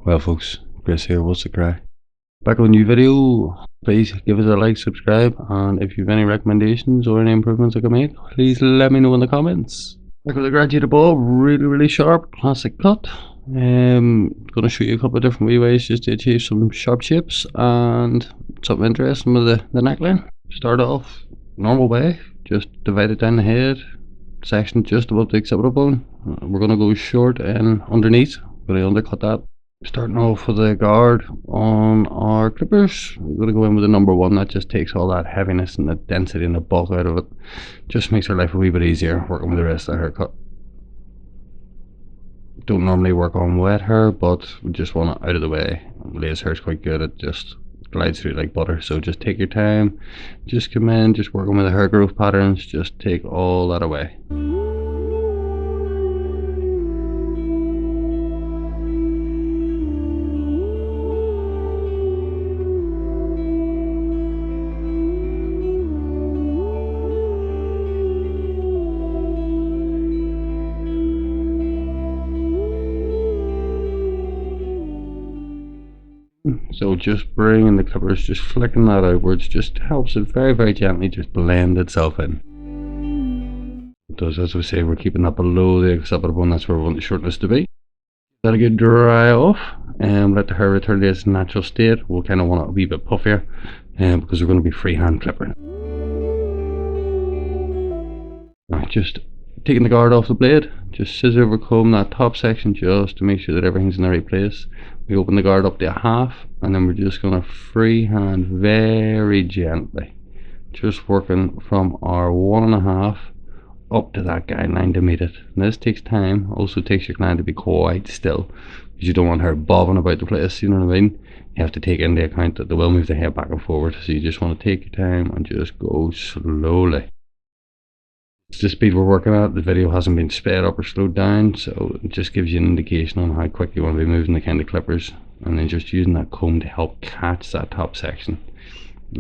Well folks, Chris here, what's the crack? Back with a new video. Please give us a like, subscribe, and if you have any recommendations or any improvements I can make, please let me know in the comments. Back with a graduated bulb, really sharp, classic cut. Gonna show you a couple of different ways just to achieve some sharp shapes and something interesting with the neckline. Start off normal way, just divide it down the head, section just above the occipital bone. We're gonna go short and underneath. We're gonna undercut that. Starting off with a guard on our clippers, we're going to go in with the number 1. That just takes all that heaviness and the density and the bulk out of it. Just makes our life a wee bit easier working with the rest of the haircut. Don't normally work on wet hair, but we just want it out of the way. Lace hair is quite good, it just glides through like butter, so just take your time, just come in, just working with the hair growth patterns, just take all that away. So just bringing the clippers, just flicking that outwards, just helps it very gently just blend itself in. It does, as we say, we're keeping that below the occipital bone, that's where we want the shortness to be. Let it get dry off and let the hair return to its natural state. We'll kind of want it a wee bit puffier because we're going to be freehand clipping. Right, just taking the guard off the blade, just scissor over comb that top section just to make sure that everything's in the right place. We open the guard up to a half and then we're just going to freehand very gently, just working from our 1.5 up to that guideline to meet it. And this takes time, also takes your client to be quite still because you don't want her bobbing about the place, you know what I mean? You have to take into account that they will move the head back and forward, so you just want to take your time and just go slowly. It's the speed we're working at. The video hasn't been sped up or slowed down, so it just gives you an indication on how quick you want to be moving the kind of clippers, and then just using that comb to help catch that top section.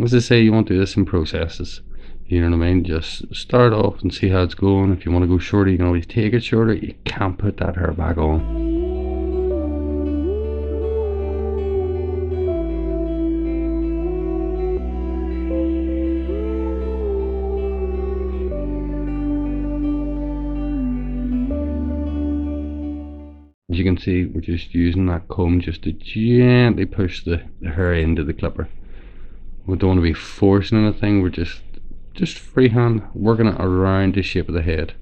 As I say, you want to do this in processes, you know what I mean? Just start off and see how it's going. If you want to go shorter, you can always take it shorter. You can't put that hair back on. As you can see, we're just using that comb just to gently push the hair into the clipper. We don't want to be forcing anything, we're just freehand working it around the shape of the head.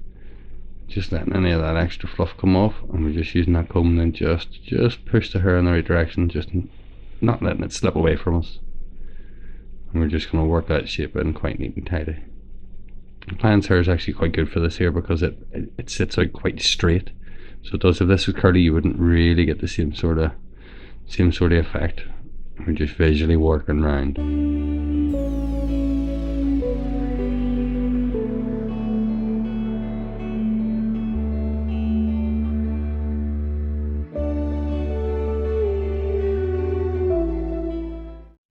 Just letting any of that extra fluff come off, and we're just using that comb and then just push the hair in the right direction, just not letting it slip away from us. And we're just going to work that shape in quite neat and tidy. The client's hair is actually quite good for this here because it sits out quite straight. So it does. If this was curly, you wouldn't really get the same sort of effect. We're just visually working around.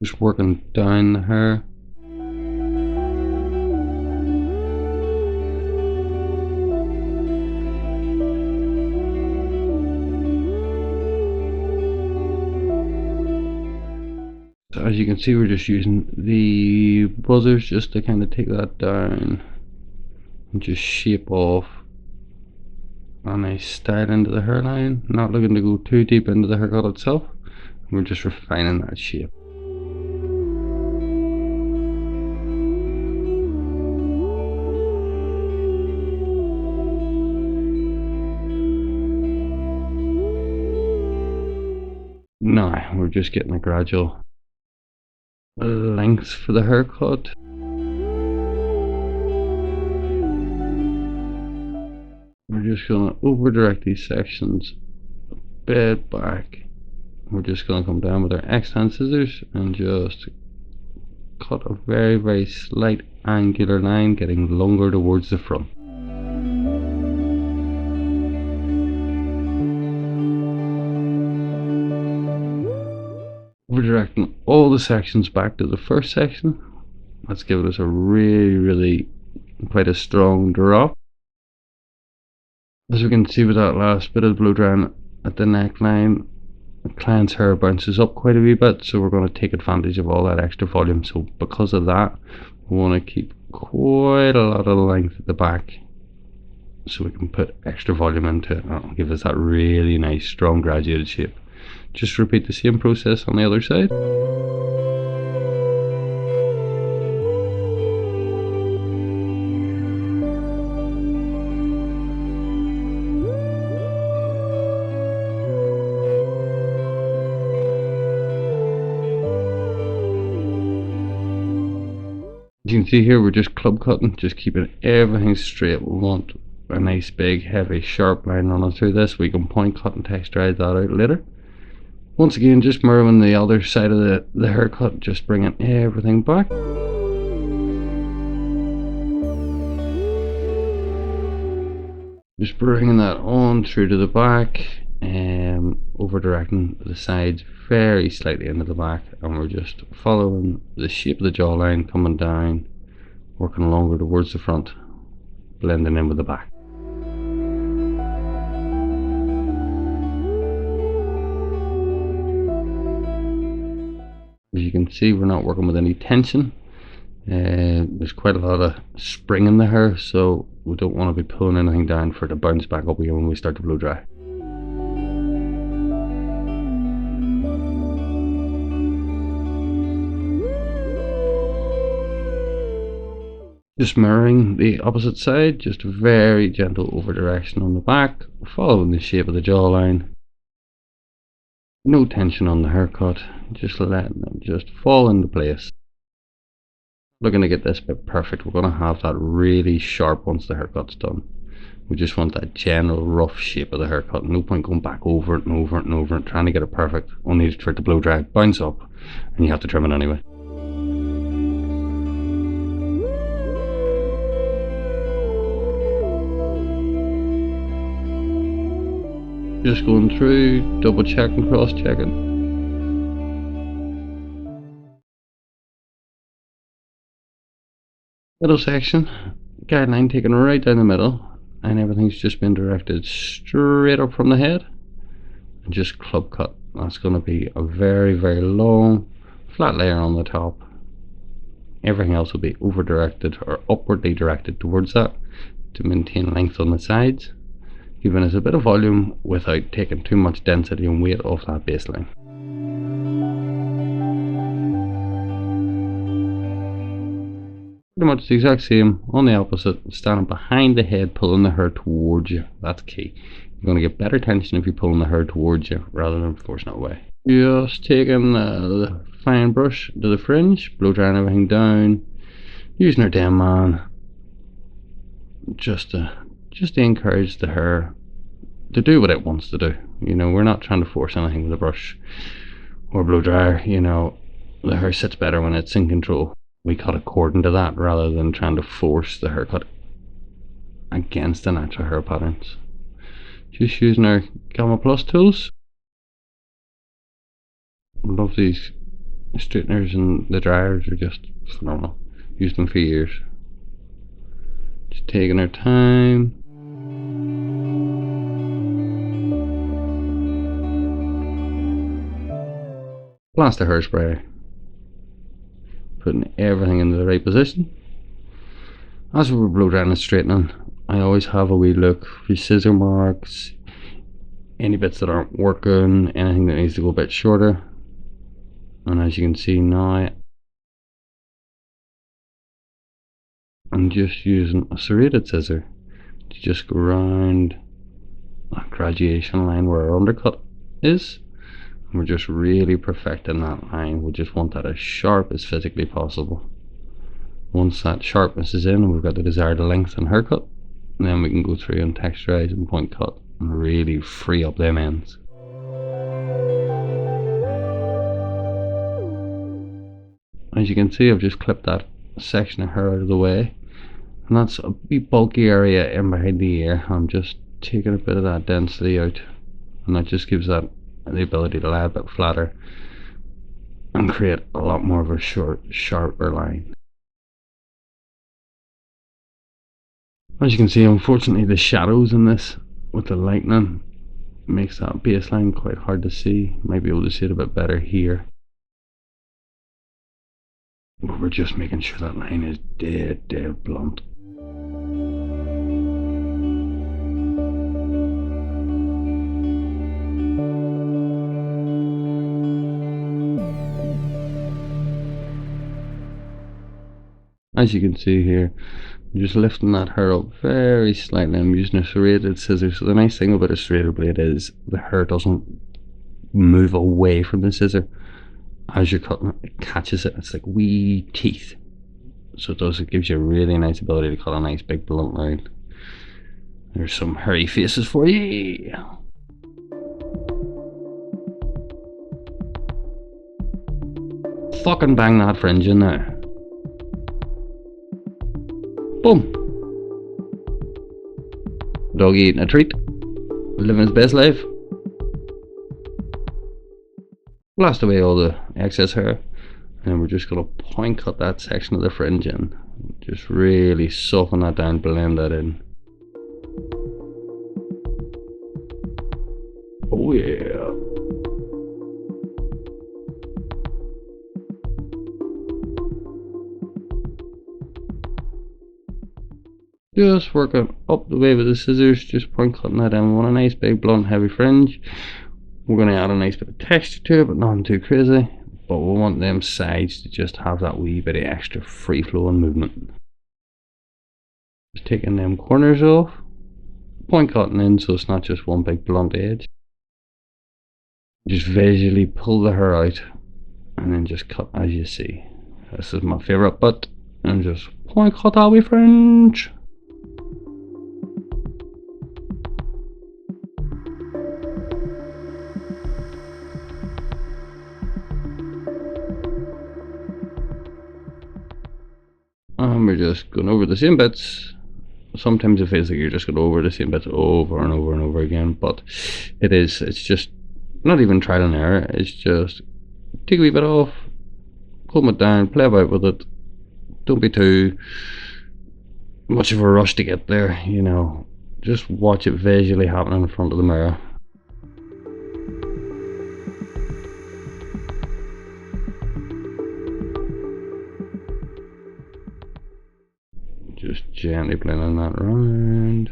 Just working down the hair. So as you can see, we're just using the buzzers just to kind of take that down and just shape off a nice style into the hairline, not looking to go too deep into the haircut itself. We're just refining that shape. Now we're just getting a gradual length for the haircut. We're just going to over direct these sections a bit back. We're just going to come down with our X-hand scissors and just cut a very slight angular line, getting longer towards the front. We're directing all the sections back to the first section. Let's give us a really quite a strong drop. As we can see with that last bit of blow drying at the neckline, The client's hair bounces up quite a wee bit, so we're going to take advantage of all that extra volume. So because of that, we want to keep quite a lot of length at the back, so we can put extra volume into it and give us that really nice strong graduated shape. Just repeat the same process on the other side. As you can see here, we're just club cutting, just keeping everything straight. We want a nice big heavy sharp line running through this. We can point cut and texturize that out later. Once again, just mirroring the other side of the haircut, just bringing everything back. Just bringing that on through to the back, and over directing the sides very slightly into the back, and we're just following the shape of the jawline, coming down, working longer towards the front, blending in with the back. As you can see, we're not working with any tension. There's quite a lot of spring in the hair, so we don't want to be pulling anything down for it to bounce back up again when we start to blow dry. Just mirroring the opposite side, just very gentle over direction on the back, following the shape of the jawline. No tension on the haircut, just letting it just fall into place. Looking to get this bit perfect. We're going to have that really sharp once the haircut's done. We just want that general rough shape of the haircut. No point going back over it and over it and over it, trying to get it perfect, only for it to blow dry, bounce up, and you have to trim it anyway. Just going through, double checking, cross checking. Middle section, guideline taken right down the middle, and everything's just been directed straight up from the head, and just club cut. That's going to be a very, very long flat layer on the top. Everything else will be over directed or upwardly directed towards that to maintain length on the sides, giving us a bit of volume without taking too much density and weight off that baseline. Pretty much the exact same on the opposite, standing behind the head, pulling the hair towards you. That's key. You're going to get better tension if you're pulling the hair towards you rather than forcing it away. Just taking the fine brush to the fringe, blow drying everything down, using our Dem Man just to encourage the hair to do what it wants to do. You know, we're not trying to force anything with a brush or blow dryer. You know, the hair sits better when it's in control. We cut according to that rather than trying to force the haircut against the natural hair patterns. Just using our Gamma Plus tools. I love these straighteners, and the dryers are just phenomenal. Used them for years. Just taking our time. Blast the hairspray. Putting everything into the right position. As we're blow drying and straightening, I always have a wee look for scissor marks, any bits that aren't working, anything that needs to go a bit shorter. And as you can see now, I'm just using a serrated scissor to just go around that graduation line where our undercut is. And we're just really perfecting that line. We just want that as sharp as physically possible. Once that sharpness is in and we've got the desired length and haircut, then we can go through and texturize and point cut and really free up them ends. As you can see, I've just clipped that section of hair out of the way, and that's a bit bulky area in behind the ear. I'm just taking a bit of that density out, and that just gives that the ability to lie a bit flatter and create a lot more of a short, sharper line. As you can see, unfortunately the shadows in this with the lightning makes that baseline quite hard to see. Might be able to see it a bit better here. But we're just making sure that line is dead blunt. As you can see here, I'm just lifting that hair up very slightly. I'm using a serrated scissor. So the nice thing about a serrated blade is the hair doesn't move away from the scissor. As you're cutting it, it catches it. It's like wee teeth. So it gives you a really nice ability to cut a nice big blunt line. There's some hairy faces for you. Fucking bang that fringe in there. Boom. Doggy eating a treat. Living his best life. Blast away all the excess hair. And then we're just going to point cut that section of the fringe in. Just really soften that down, blend that in. Oh yeah. Just working up the way with the scissors, just point cutting that in. We want a nice big blunt heavy fringe. We're going to add a nice bit of texture to it, but nothing too crazy. But we want them sides to just have that wee bit of extra free flowing movement. Just taking them corners off, point cutting in so it's not just one big blunt edge. Just visually pull the hair out and then just cut as you see. This is my favourite bit, and just point cut that wee fringe. And we're just going over the same bits. Sometimes it feels like you're just going over the same bits over and over and over again, but it's just not even trial and error. It's just take a wee bit off, comb it down, play about with it. Don't be too much of a rush to get there, you know. Just watch it visually happen in front of the mirror. Just gently blending that around.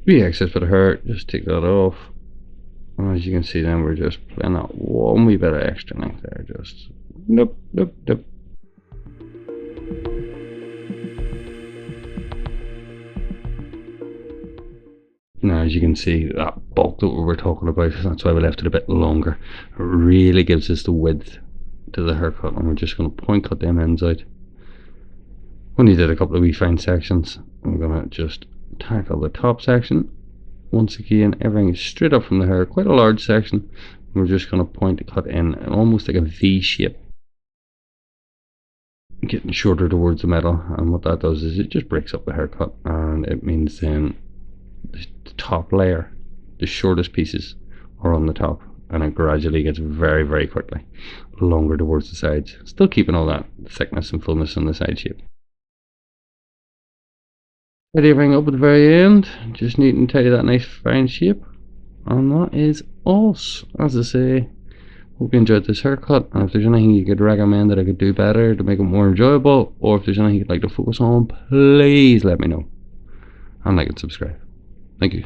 The excess bit of hair, just take that off. And as you can see, then we're just playing that one wee bit of extra length there. Just nope. Now, as you can see, that bulk that we were talking about, that's why we left it a bit longer. It really gives us the width to the haircut, and we're just going to point cut them ends out. Only did a couple of wee fine sections. We're going to just tackle the top section. Once again, everything is straight up from the hair, quite a large section. We're just going to point the cut in almost like a V shape, getting shorter towards the middle. And what that does is it just breaks up the haircut, and it means then the top layer, the shortest pieces, are on the top, and it gradually gets very quickly longer towards the sides, still keeping all that thickness and fullness on the side shape. Tidy everything up at the very end, just neat and tidy that nice fine shape, and that is all. As I say, hope you enjoyed this haircut, and if there's anything you could recommend that I could do better to make it more enjoyable, or if there's anything you'd like to focus on, please let me know, and like and subscribe. Thank you.